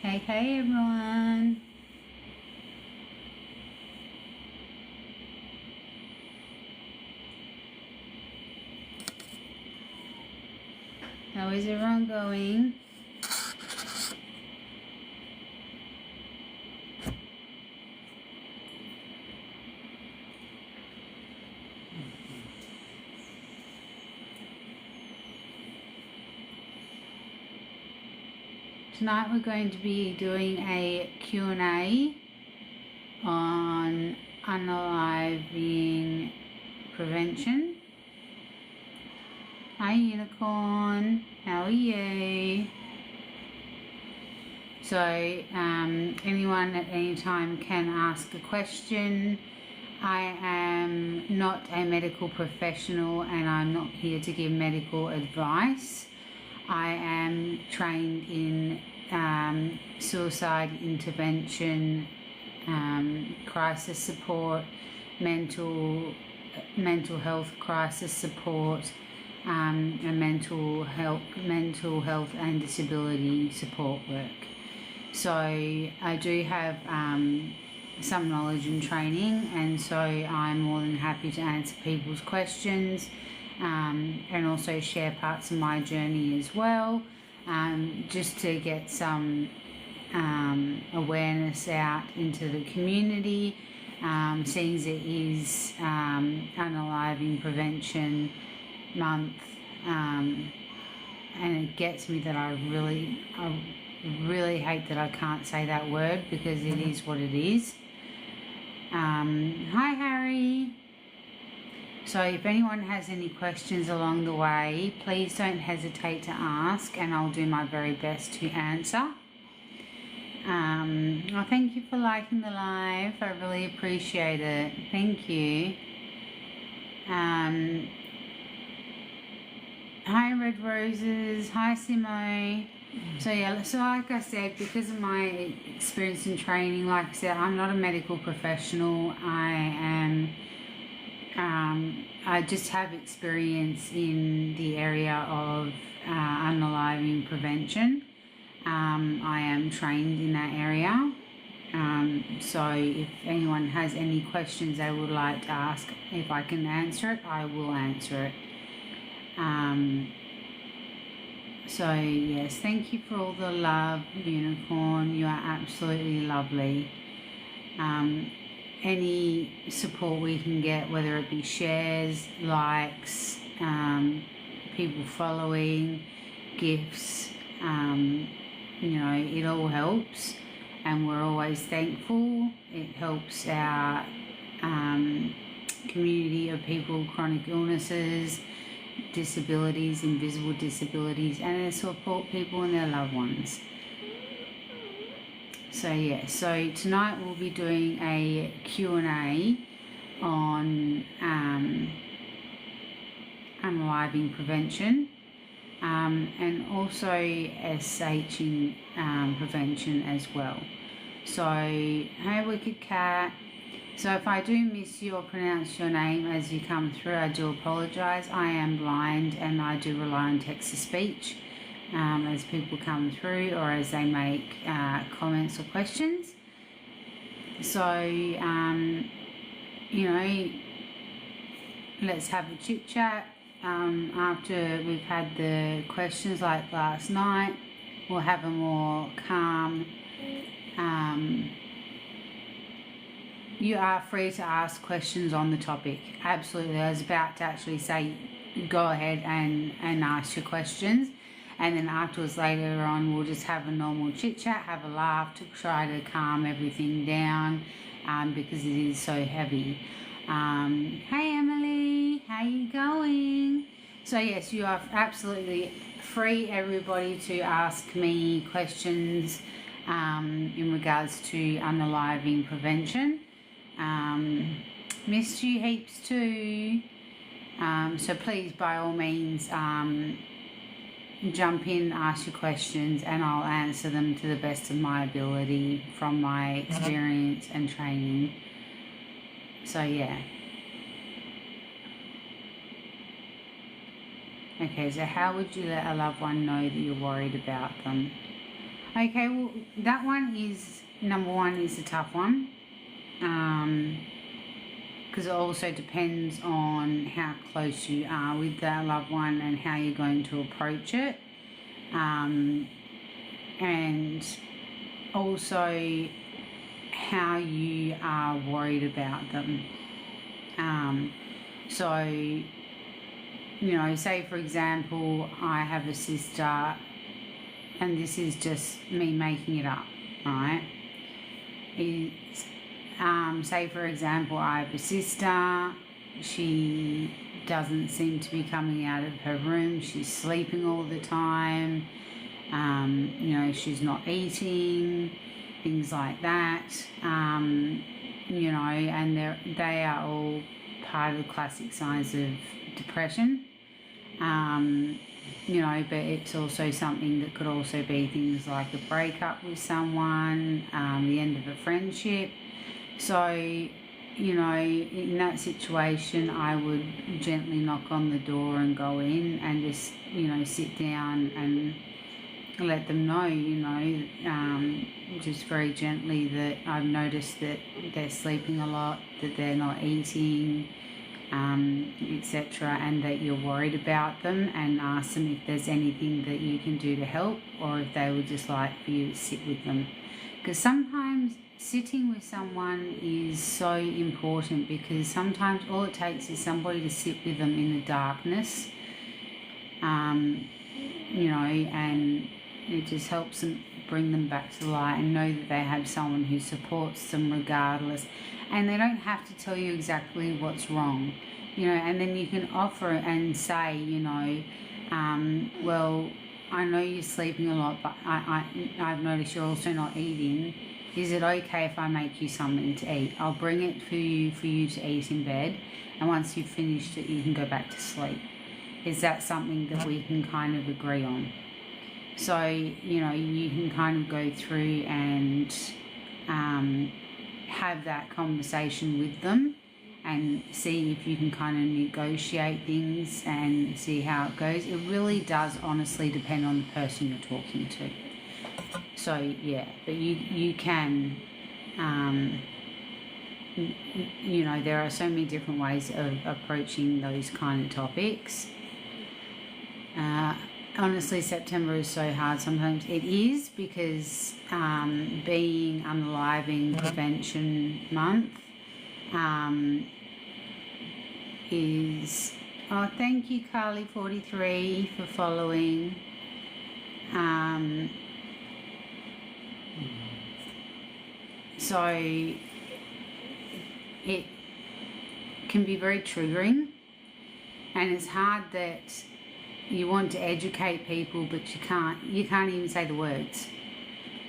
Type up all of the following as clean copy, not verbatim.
Hey everyone. How is everyone going? Tonight we're going to be doing a Q&A on unaliving prevention. Hi Unicorn, how are you? So anyone at any time can ask a question. I am not a medical professional and I'm not here to give medical advice. I am trained in suicide intervention, crisis support, mental health crisis support, and mental health and disability support work. So I do have some knowledge and training, and so I'm more than happy to answer people's questions and also share parts of my journey as well, just to get some awareness out into the community, seeing as it is Unaliving Prevention Month, and it gets me that I really hate that I can't say that word because it is what it is. Hi Harry. So if anyone has any questions along the way, please don't hesitate to ask and I'll do my very best to answer. Well, thank you for liking the live. I really appreciate it. Thank you. Hi Red Roses. Hi Simo. So yeah, so like I said, because of my experience and training, like I said, I'm not a medical professional. I just have experience in the area of unaliving prevention. I am trained in that area. So if anyone has any questions they would like to ask, if I can answer it, I will answer it. So yes, thank you for all the love, Unicorn. You are absolutely lovely. Any support we can get, whether it be shares, likes, people following, gifts, it all helps, and we're always thankful. It helps our community of people with chronic illnesses, disabilities, invisible disabilities, and to support people and their loved ones. So yeah, so tonight we'll be doing a Q&A on unaliving prevention, and also SH in prevention as well. So hey Wicked Cat. So if I do miss you or pronounce your name as you come through, I do apologise. I am blind and I do rely on text-to-speech as people come through or as they make comments or questions. So, let's have a chit-chat after we've had the questions like last night. We'll have a more calm... you are free to ask questions on the topic. Absolutely. I was about to actually say go ahead and ask your questions, and then afterwards later on we'll just have a normal chit chat, have a laugh to try to calm everything down, because it is so heavy. Hey Emily, how you going? So yes, you are absolutely free, everybody, to ask me questions in regards to unaliving prevention. Missed you heaps too. So please, by all means, jump in, ask your questions, and I'll answer them to the best of my ability from my experience and training. So yeah. Okay, so how would you let a loved one know that you're worried about them? Okay, well, that one is, number one, is a tough one. Because it also depends on how close you are with that loved one and how you're going to approach it. And also how you are worried about them. So, you know, say for example, I have a sister, and this is just me making it up, right? Say for example, I have a sister, she doesn't seem to be coming out of her room, she's sleeping all the time, you know, she's not eating, things like that, you know, and they are all part of the classic signs of depression, you know, but it's also something that could also be things like a breakup with someone, the end of a friendship. So, you know, in that situation, I would gently knock on the door and go in and just, you know, sit down and let them know, you know, just very gently that I've noticed that they're sleeping a lot, that they're not eating, etc., and that you're worried about them, and ask them if there's anything that you can do to help, or if they would just like for you to sit with them. Because sometimes sitting with someone is so important, because sometimes all it takes is somebody to sit with them in the darkness, you know, and it just helps them bring them back to light and know that they have someone who supports them regardless, and they don't have to tell you exactly what's wrong, you know, and then you can offer and say, you know, well, I know you're sleeping a lot, but I've noticed you're also not eating. Is it okay if I make you something to eat? I'll bring it for you to eat in bed, and once you've finished it, you can go back to sleep. Is that something that we can kind of agree on? So, you know, you can kind of go through and have that conversation with them and see if you can kind of negotiate things and see how it goes. It really does honestly depend on the person you're talking to. So, yeah, but you can, you know, there are so many different ways of approaching those kind of topics. Honestly, September is so hard sometimes. It is, because being Unaliving Prevention Month is... Oh, thank you, Carly43, for following. So it can be very triggering, and it's hard that you want to educate people, but you can't even say the words,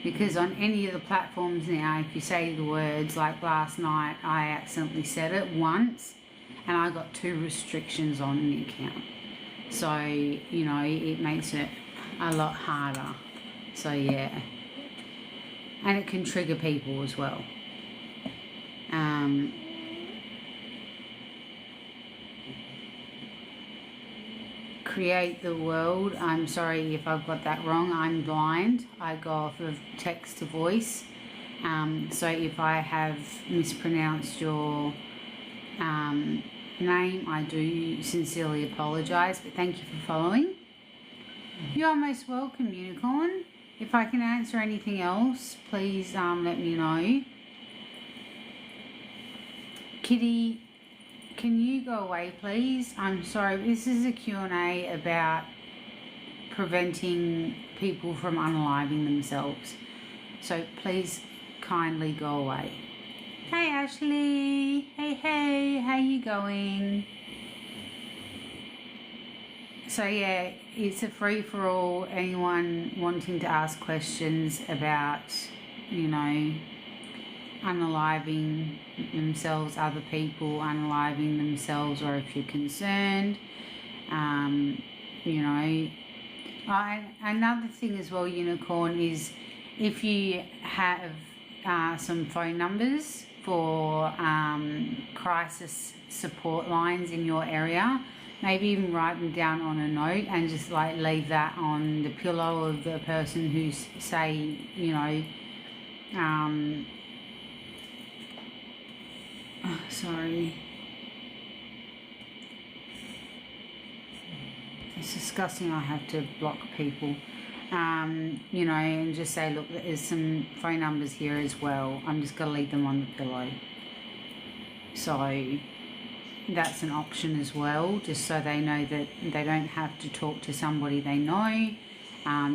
because on any of the platforms now, if you say the words, like last night I accidentally said it once and I got 2 restrictions on the account. So, you know, it makes it a lot harder. So, yeah. And it can trigger people as well. Create the world. I'm sorry if I've got that wrong. I'm blind. I go off of text to voice. So if I have mispronounced your name, I do sincerely apologise. But thank you for following. You're most welcome, Unicorn. If I can answer anything else, please let me know. Kitty, can you go away, please? I'm sorry, this is a Q&A about preventing people from unaliving themselves. So please kindly go away. Hey, Ashley. Hey, how you going? So yeah, it's a free-for-all. Anyone wanting to ask questions about, you know, unaliving themselves, other people unaliving themselves, or if you're concerned, you know. Another thing as well, Unicorn, is if you have some phone numbers for crisis support lines in your area, maybe even write them down on a note and just like leave that on the pillow of the person who's, say, you know, sorry, it's disgusting. I have to block people. You know, and just say, look, there's some phone numbers here as well. I'm just going to leave them on the pillow. So that's an option as well, just so they know that they don't have to talk to somebody they know.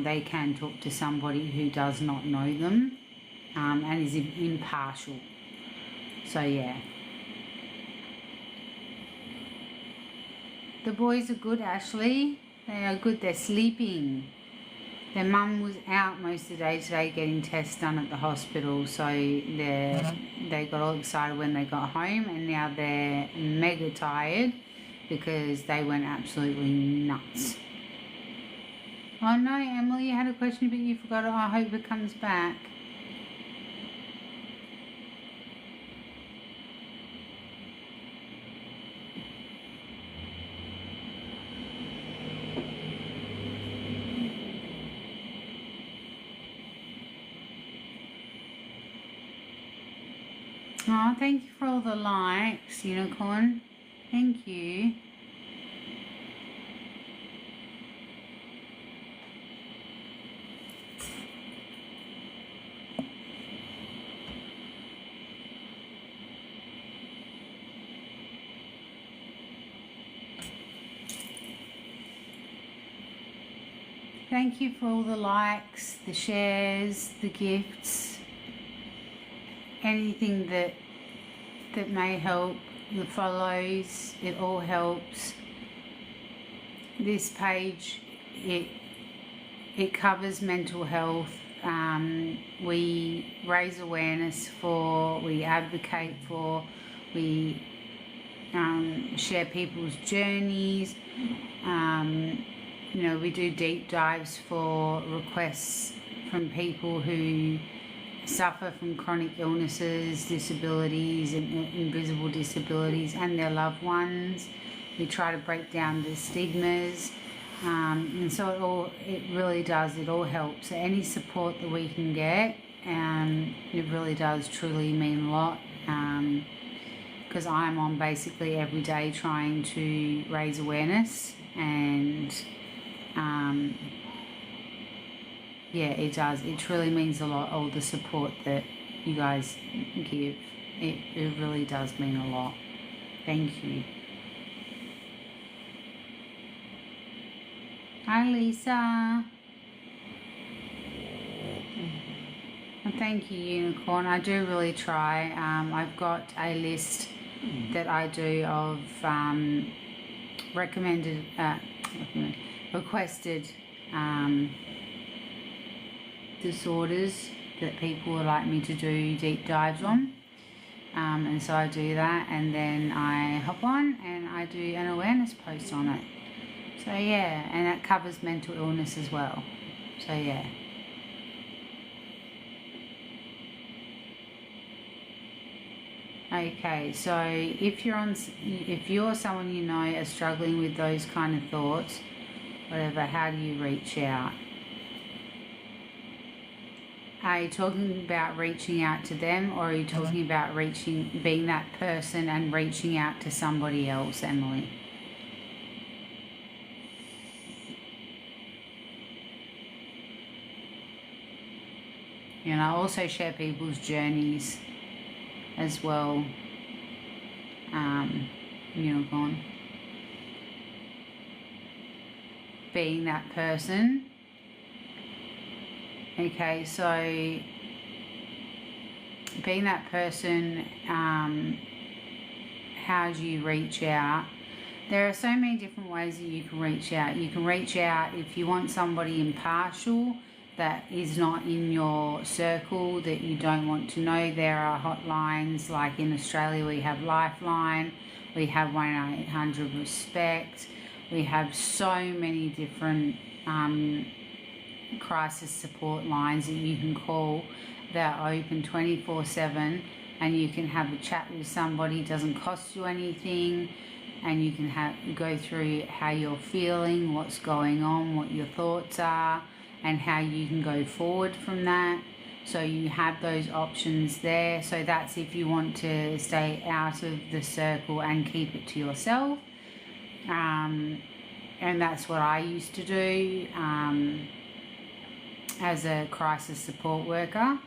They can talk to somebody who does not know them and is impartial. So yeah. The boys are good, Ashley. They are good. They're sleeping. Their mum was out most of the day today getting tests done at the hospital, so they got all excited when they got home, and now they're mega tired because they went absolutely nuts. Oh no, Emily, you had a question but you forgot it. I hope it comes back. Oh, thank you for all the likes, Unicorn. Thank you. Thank you for all the likes, the shares, the gifts, anything that may help, the follows, it all helps. This page, it covers mental health. We raise awareness for, we advocate for, we share people's journeys. You know, we do deep dives for requests from people who suffer from chronic illnesses, disabilities, and invisible disabilities, and their loved ones. We try to break down the stigmas, and so it really does. It all helps. So any support that we can get, it really does truly mean a lot. Because I'm on basically every day trying to raise awareness, and yeah, it does. It truly means a lot, all the support that you guys give. It really does mean a lot. Thank you. Hi, Lisa. Well, thank you, Unicorn. I do really try. I've got a list that I do of requested disorders that people would like me to do deep dives on, and so I do that, and then I hop on and I do an awareness post on it. So yeah, and that covers mental illness as well. So yeah. Okay, so if you're someone you know is struggling with those kind of thoughts, whatever, how do you reach out? Are you talking about reaching out to them, or are you talking about being that person and reaching out to somebody else, Emily? You know, I also share people's journeys as well. Unicorn. Being that person. Okay, so being that person, how do you reach out? There are so many different ways that you can reach out. You can reach out if you want somebody impartial that is not in your circle, that you don't want to know. There are hotlines, like in Australia we have Lifeline, we have 1-800-RESPECT, we have so many different crisis support lines that you can call that are open 24/7 and you can have a chat with somebody. It doesn't cost you anything, and you can go through how you're feeling, what's going on, what your thoughts are, and how you can go forward from that. So you have those options there. So that's if you want to stay out of the circle and keep it to yourself. And that's what I used to do as a crisis support worker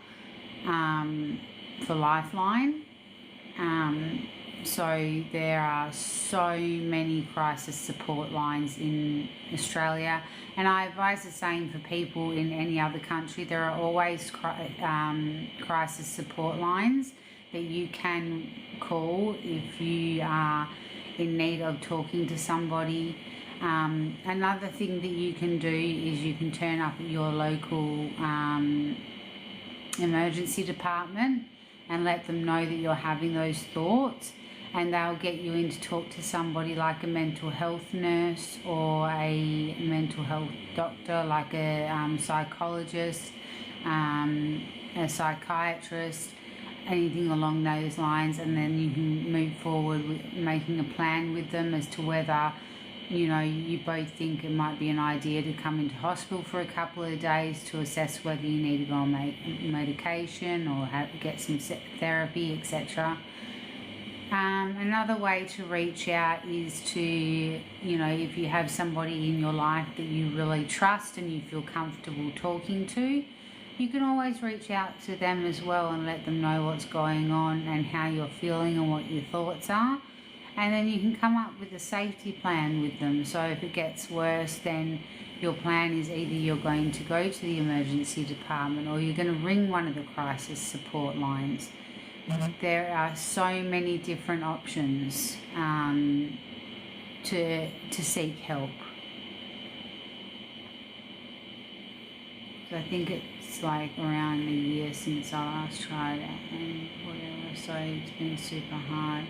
for Lifeline. So there are so many crisis support lines in Australia, and I advise the same for people in any other country. There are always crisis support lines that you can call if you are in need of talking to somebody. Another thing that you can do is you can turn up at your local emergency department and let them know that you're having those thoughts, and they'll get you in to talk to somebody like a mental health nurse or a mental health doctor, like a psychologist, a psychiatrist, anything along those lines, and then you can move forward with making a plan with them as to whether, you know, you both think it might be an idea to come into hospital for a couple of days to assess whether you need to go on medication or get some therapy, etc. Another way to reach out is to, you know, if you have somebody in your life that you really trust and you feel comfortable talking to, you can always reach out to them as well and let them know what's going on and how you're feeling and what your thoughts are. And then you can come up with a safety plan with them. So if it gets worse, then your plan is either you're going to go to the emergency department or you're going to ring one of the crisis support lines. There are so many different options to seek help. So I think it's like around a year since I last tried it and whatever, so it's been super hard.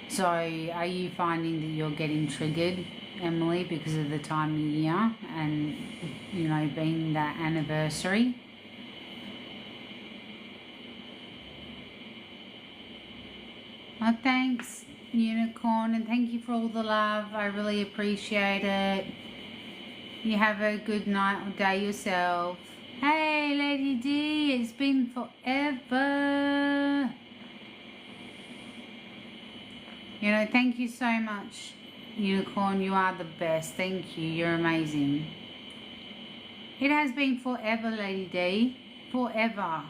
So are you finding that you're getting triggered, Emily, because of the time of year and, you know, being that anniversary? Oh, thanks, Unicorn, and thank you for all the love. I really appreciate it. You have a good night or day yourself. Hey, Lady D, it's been forever. You know, thank you so much, Unicorn. You are the best. Thank you. You're amazing. It has been forever, Lady D. Forever.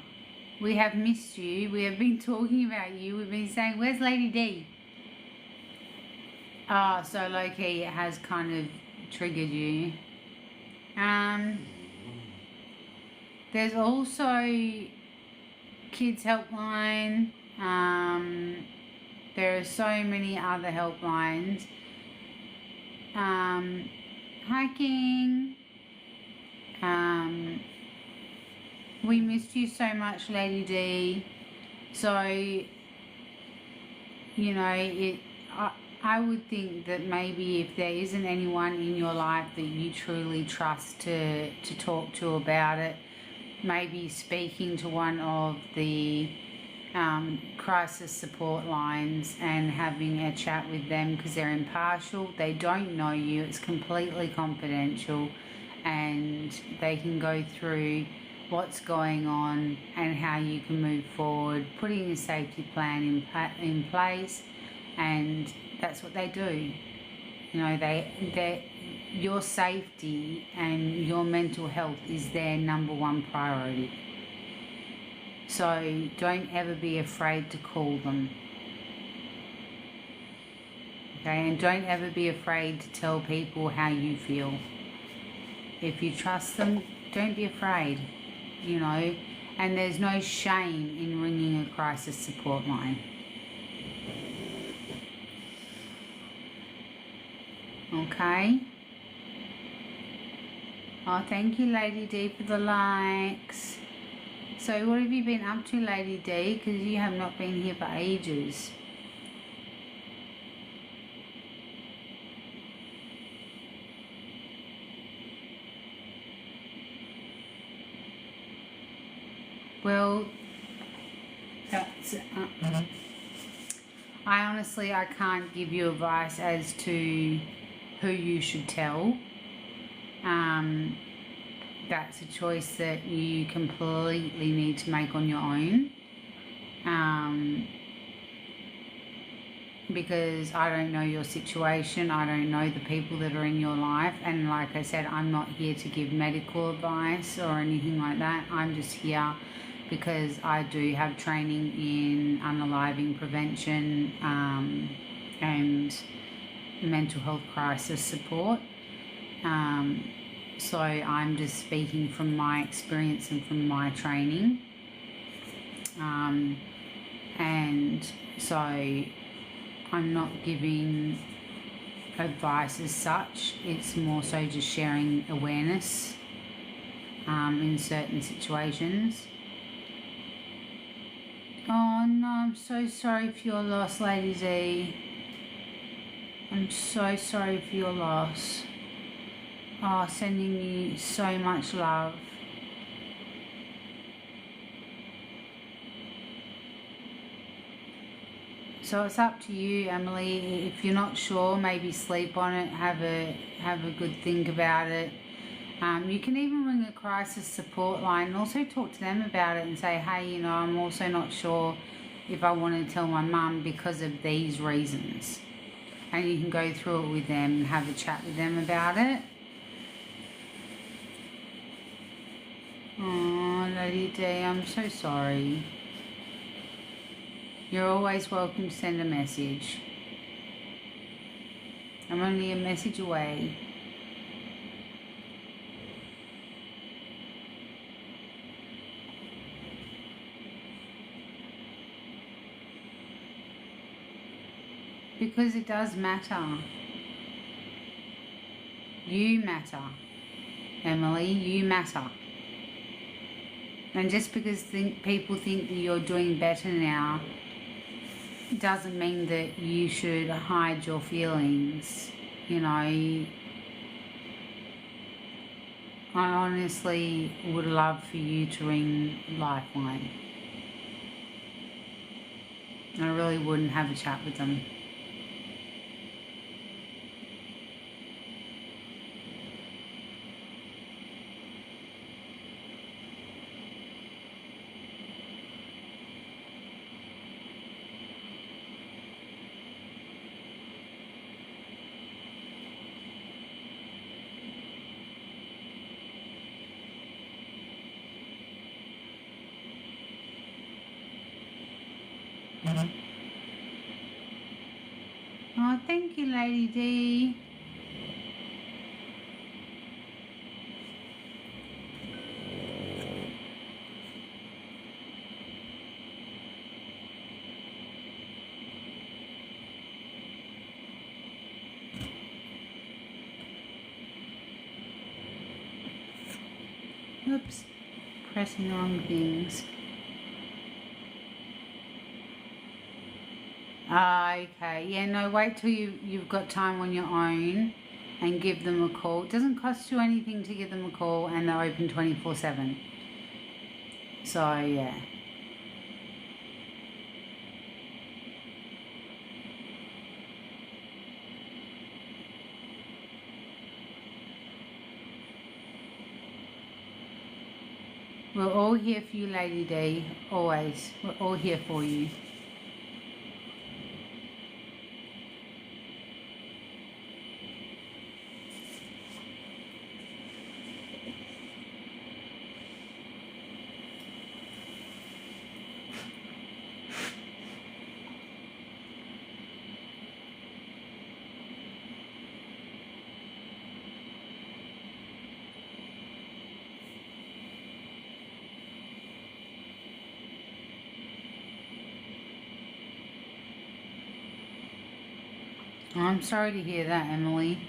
We have missed you. We have been talking about you. We've been saying, where's Lady D? Oh, so low-key it has kind of triggered you. There's also Kids Helpline. There are so many other helplines. Hiking. We missed you so much, Lady D. So, you know, I would think that maybe if there isn't anyone in your life that you truly trust to talk to about it, maybe speaking to one of the crisis support lines and having a chat with them, because they're impartial, they don't know you, it's completely confidential, and they can go through what's going on and how you can move forward, putting a safety plan in place, and that's what they do. You know, your safety and your mental health is their number one priority. So don't ever be afraid to call them. Okay, and don't ever be afraid to tell people how you feel. If you trust them, don't be afraid, you know, and there's no shame in ringing a crisis support line. Okay. Oh, thank you, Lady D, for the likes. So what have you been up to, Lady D? Because you have not been here for ages. Well, I honestly, I can't give you advice as to who you should tell. That's a choice that you completely need to make on your own. Because I don't know your situation, I don't know the people that are in your life, and like I said, I'm not here to give medical advice or anything like that. I'm just here because I do have training in unaliving prevention and mental health crisis support. So I'm just speaking from my experience and from my training. And so I'm not giving advice as such. It's more so just sharing awareness in certain situations. Oh no, I'm so sorry for your loss, Lady D. I'm so sorry for your loss. Oh, sending you so much love. So it's up to you, Emily. If you're not sure, maybe sleep on it, have a good think about it. You can even ring a crisis support line and also talk to them about it and say, hey, you know, I'm also not sure if I want to tell my mum because of these reasons. And you can go through it with them and have a chat with them about it. Oh, Lady D, I'm so sorry. You're always welcome to send a message. I'm only a message away. Because it does matter. You matter. Emily, you matter. And just because people think that you're doing better now doesn't mean that you should hide your feelings. You know, I honestly would love for you to ring Lifeline. I really wouldn't have a chat with them. Oh, thank you, Lady D. Oops, pressing the wrong things. Okay, yeah, no, wait till you've got time on your own and give them a call. It doesn't cost you anything to give them a call, and they're open 24/7. So, yeah. We're all here for you, Lady D, always. We're all here for you. I'm sorry to hear that, Emily.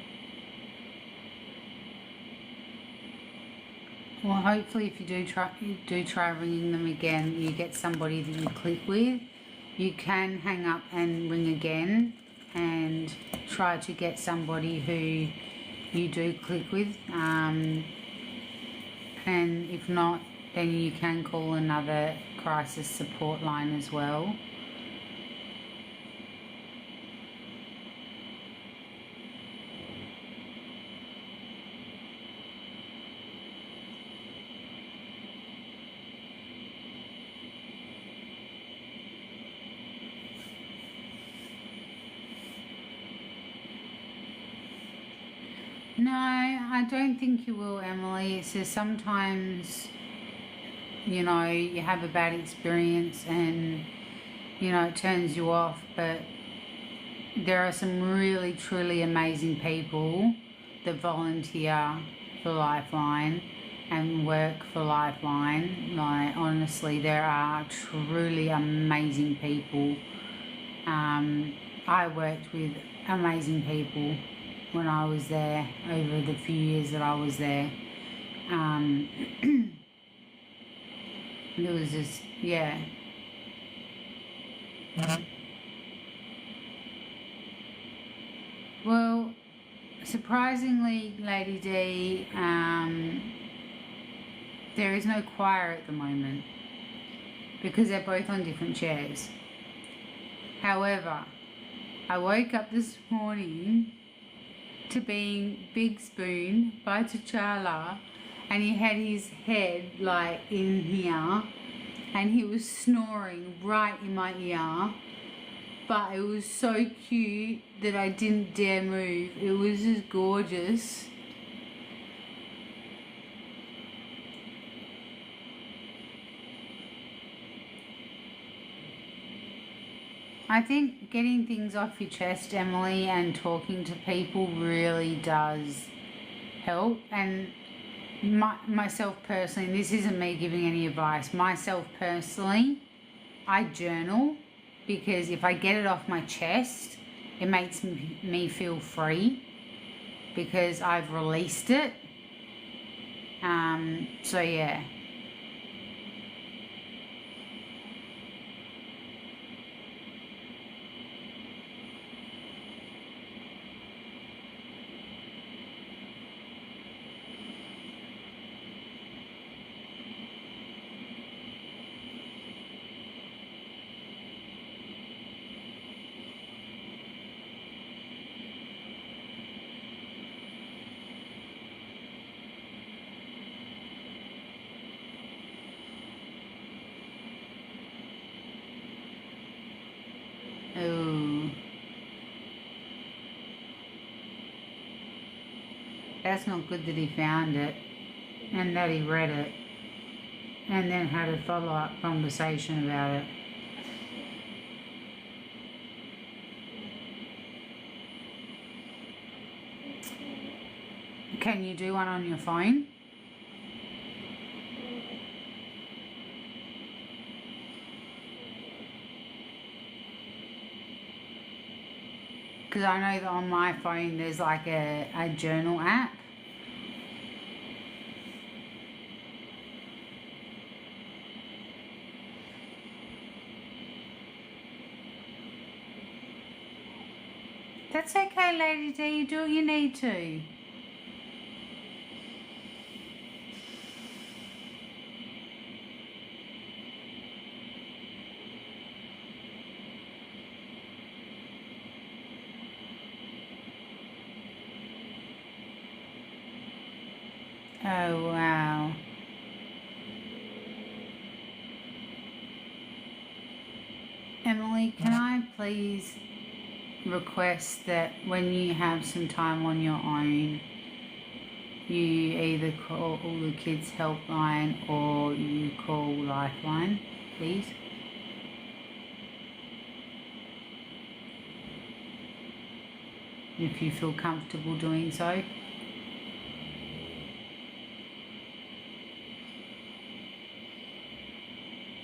Well, hopefully if you do try ringing them again, you get somebody that you click with. You can hang up and ring again and try to get somebody who you do click with. And if not, then you can call another crisis support line as well. No, I don't think you will, Emily. It's just sometimes, you know, you have a bad experience and, you know, it turns you off. But there are some really, truly amazing people that volunteer for Lifeline and work for Lifeline. Like, honestly, there are truly amazing people. I worked with amazing people when I was there, over the few years that I was there. It was just, yeah. Well, surprisingly, Lady D, there is no choir at the moment because they're both on different chairs. However, I woke up this morning to being Big Spoon by T'Challa, and he had his head like in here and he was snoring right in my ear, but it was so cute that I didn't dare move. It was just gorgeous. I think getting things off your chest, Emily, and talking to people really does help. And myself personally, and this isn't me giving any advice, myself personally, I journal because if I get it off my chest, it makes me feel free because I've released it. So yeah. Oh, that's not good that he found it and that he read it and then had a follow-up conversation about it. Can you do one on your phone? Because I know that on my phone there's like a journal app. That's okay, Lady D, you do what you need to. Oh, wow. Emily, can I please request that when you have some time on your own, you either call the kids helpline or you call Lifeline, please? If you feel comfortable doing so.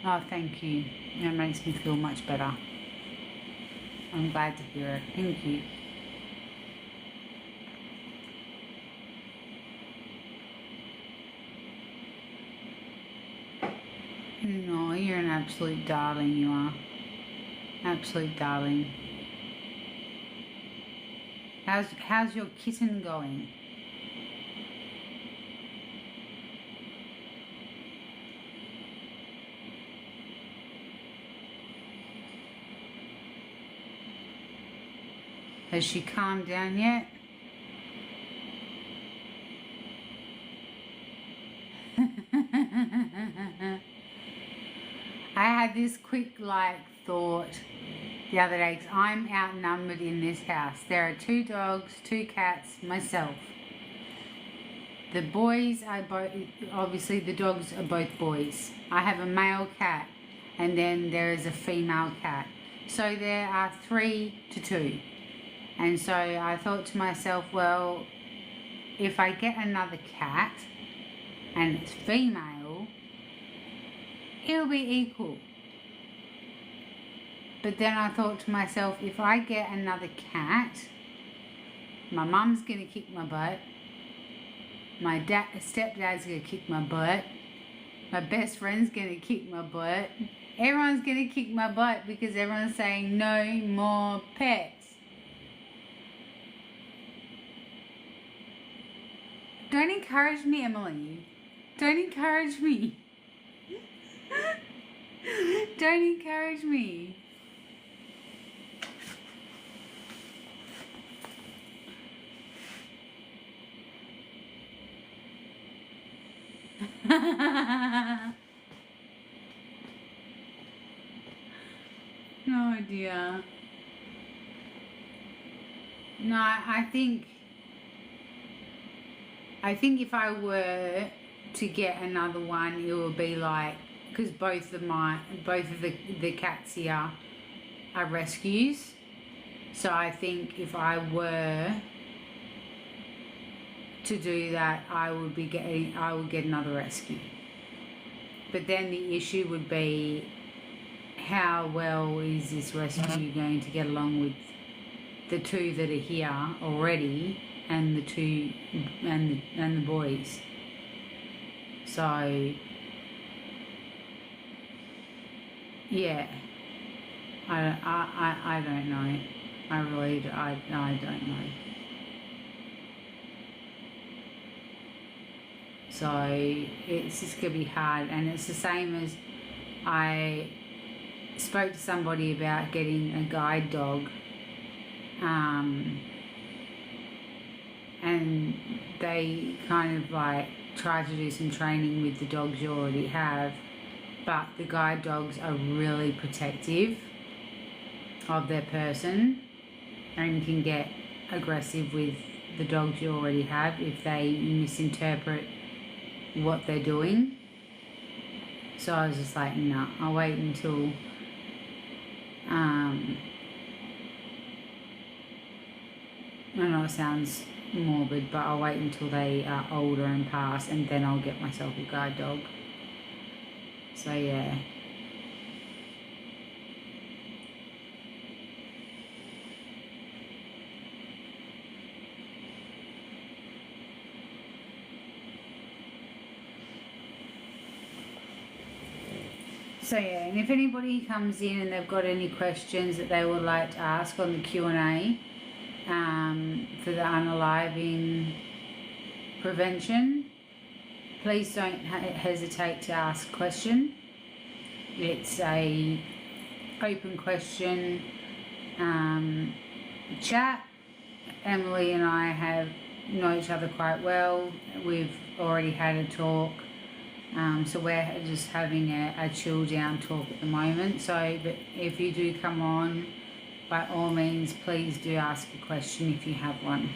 Oh, thank you. That makes me feel much better. I'm glad to hear it. Thank you. No, you're an absolute darling, you are. Absolute darling. How's your kitten going? Has she calmed down yet? I had this quick thought the other day, 'cause I'm outnumbered in this house. There are 2 dogs, 2 cats, myself. The boys are both, obviously the dogs are both boys. I have a male cat and then there is a female cat. So there are 3 to 2. And so I thought to myself, well, if I get another cat and it's female, it'll be equal. But then I thought to myself, if I get another cat, my mum's going to kick my butt. My stepdad's going to kick my butt. My best friend's going to kick my butt. Everyone's going to kick my butt because everyone's saying no more pets. Don't encourage me, Emily. Don't encourage me. Don't encourage me. Oh dear. No, I think if I were to get another one, it would be because both of the cats here are rescues. So I think if I were to do that, I would get another rescue. But then the issue would be, how well is this rescue going to get along with the 2 that are here already and the 2 and the boys? So yeah, I don't know. I don't know. So it's just gonna be hard, and it's the same as I spoke to somebody about getting a guide dog, and they kind of try to do some training with the dogs you already have, but the guide dogs are really protective of their person and can get aggressive with the dogs you already have if they misinterpret what they're doing. So I was just like, no, I'll wait until I know it sounds morbid, but I'll wait until they are older and pass, and then I'll get myself a guide dog. So yeah. So yeah, and if anybody comes in and they've got any questions that they would like to ask on the Q&A for the unaliving prevention, please don't hesitate to ask a question. It's a open question chat. Emily and I know each other quite well. We've already had a talk. So we're just having a chill down talk at the moment. So, but if you do come on, by all means, please do ask a question if you have one.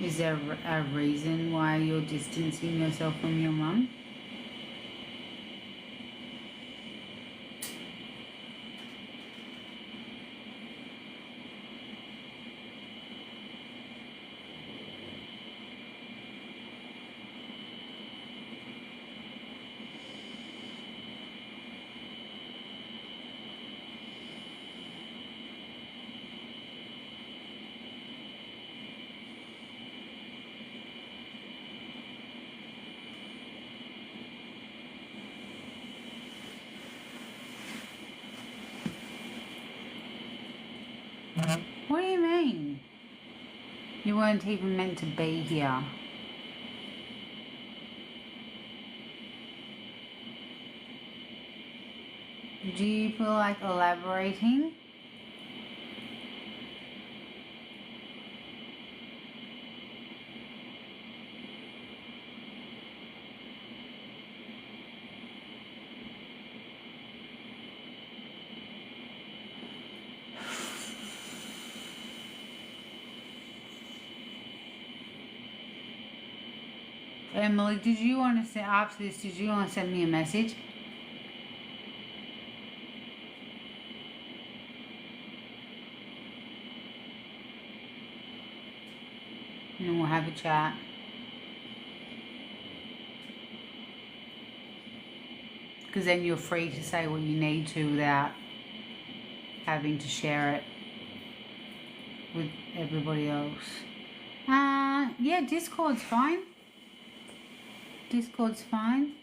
Is there a reason why you're distancing yourself from your mum? What do you mean? You weren't even meant to be here. Do you feel like elaborating? Emily, did you want to send, after this, did you want to send me a message? And we'll have a chat. Because then you're free to say what you need to without having to share it with everybody else. Yeah, Discord's fine. Discord's fine.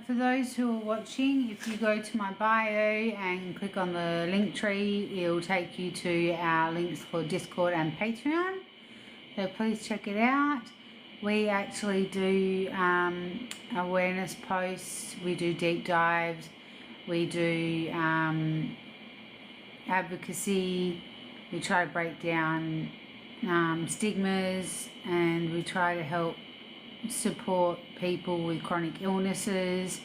For those who are watching, if you go to my bio and click on the link tree, it'll take you to our links for Discord and Patreon. So please check it out. We actually do awareness posts, we do deep dives, we do advocacy, we try to break down stigmas, and we try to help support people with chronic illnesses,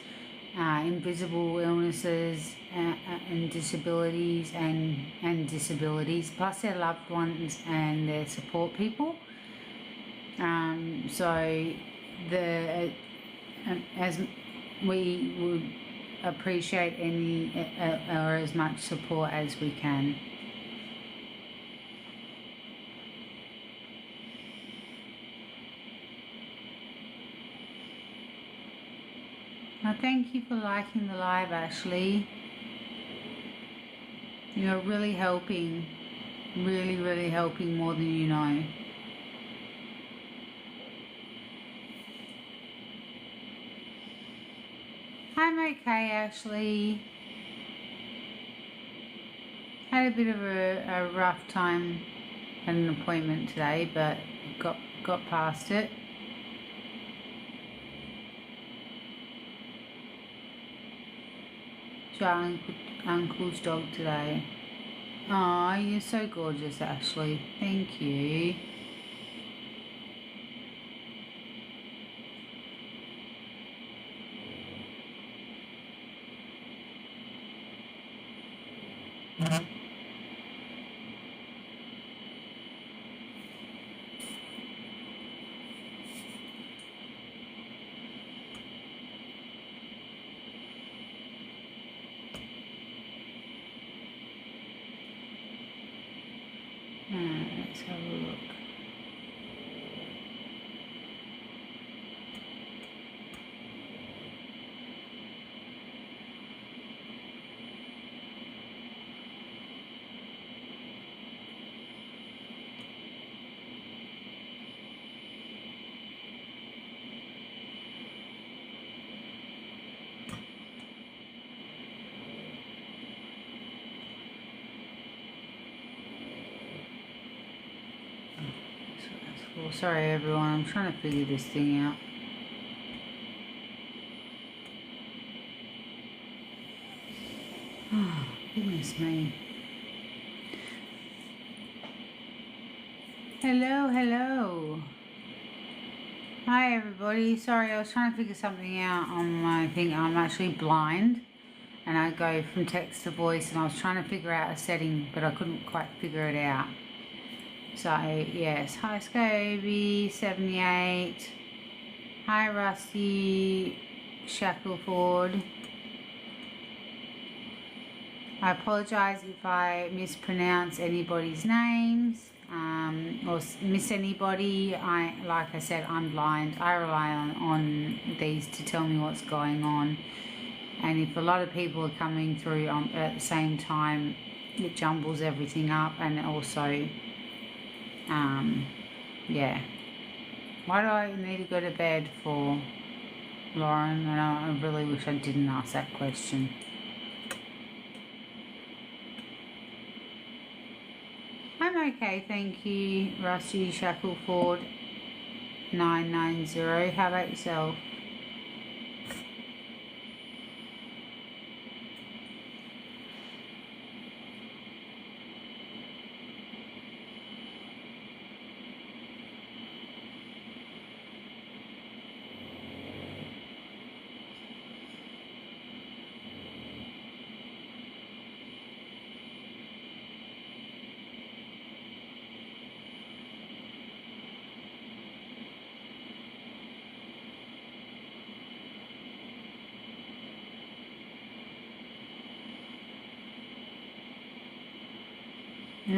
invisible illnesses, and disabilities, and disabilities, plus their loved ones and their support people. So as we would appreciate any or as much support as we can. Well, thank you for liking the live, Ashley. You're really helping, really helping more than you know. I'm okay, Ashley. Had a bit of a rough time at an appointment today, but got past it. Your uncle's dog today. Oh, you're so gorgeous, Ashley. Thank you. Let's have a look. Well, sorry everyone, I'm trying to figure this thing out. Oh, goodness me. Hello. Hi everybody. Sorry, I was trying to figure something out on my thing. I'm actually blind and I go from text to voice, and I was trying to figure out a setting, but I couldn't quite figure it out. So, yes. Hi, Scoby78. Hi, Rusty Shackleford. I apologise if I mispronounce anybody's names or miss anybody. Like I said, I'm blind. I rely on these to tell me what's going on. And if a lot of people are coming through at the same time, it jumbles everything up, and also... yeah. Why do I need to go to bed for, Lauren? I really wish I didn't ask that question. I'm okay, thank you, Rusty Shackleford 990. How about yourself?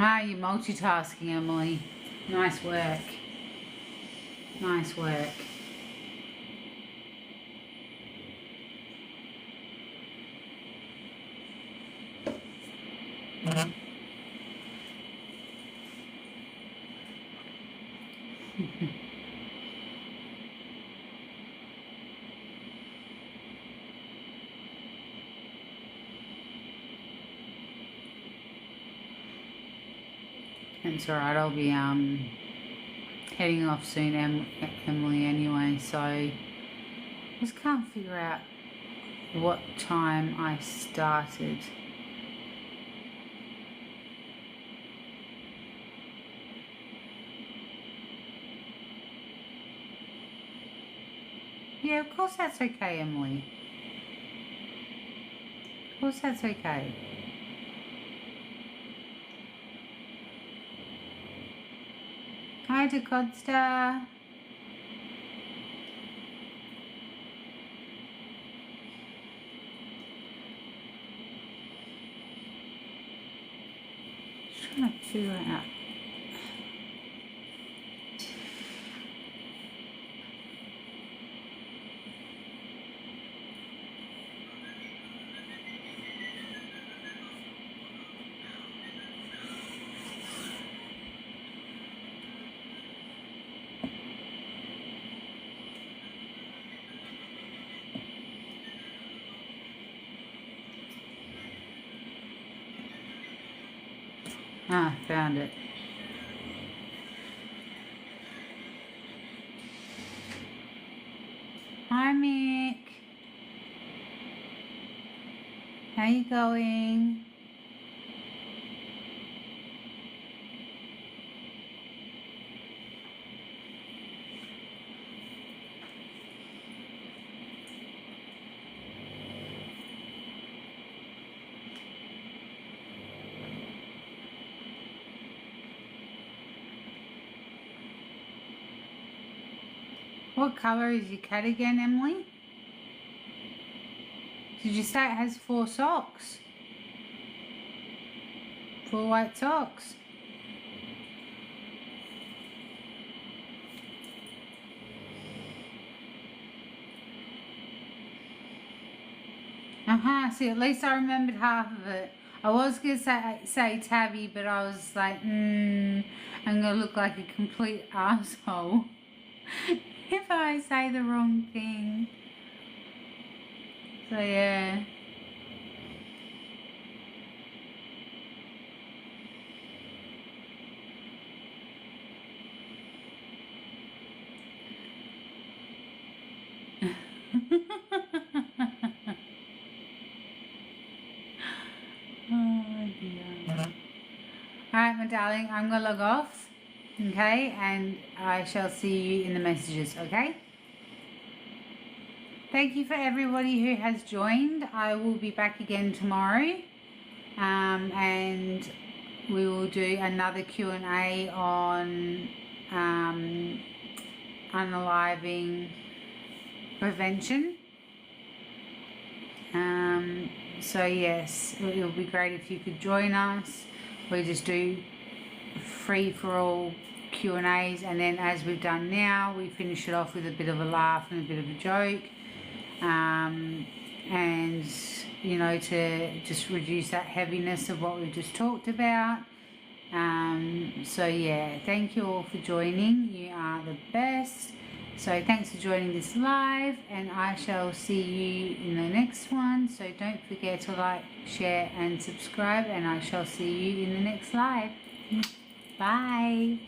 Ah, you're multitasking, Emily. Nice work. Nice work. It's alright, I'll be heading off soon, Emily, anyway, so just can't figure out what time I started. Yeah, of course that's okay, Emily. Of course that's okay. Hi, DeCodsta. Just trying to figure it out. Ah, found it. Hi, Mick. How you going? What colour is your cat again, Emily? Did you say it has 4 socks? 4 white socks? See, at least I remembered half of it. I was going to say Tabby, but I was like, I'm going to look like a complete asshole if I say the wrong thing. So, yeah. Oh, dear. Alright, my darling, I'm going to log off. Okay, and I shall see you in the messages, okay? Thank you for everybody who has joined. I will be back again tomorrow, and we will do another Q&A on unaliving prevention. So yes, it would be great if you could join us. We just do free-for-all Q&As, and then as we've done now, we finish it off with a bit of a laugh and a bit of a joke, and you know, to just reduce that heaviness of what we just talked about. So yeah, thank you all for joining. You are the best. So thanks for joining this live, and I shall see you in the next one. So don't forget to like, share and subscribe, and I shall see you in the next live. Bye.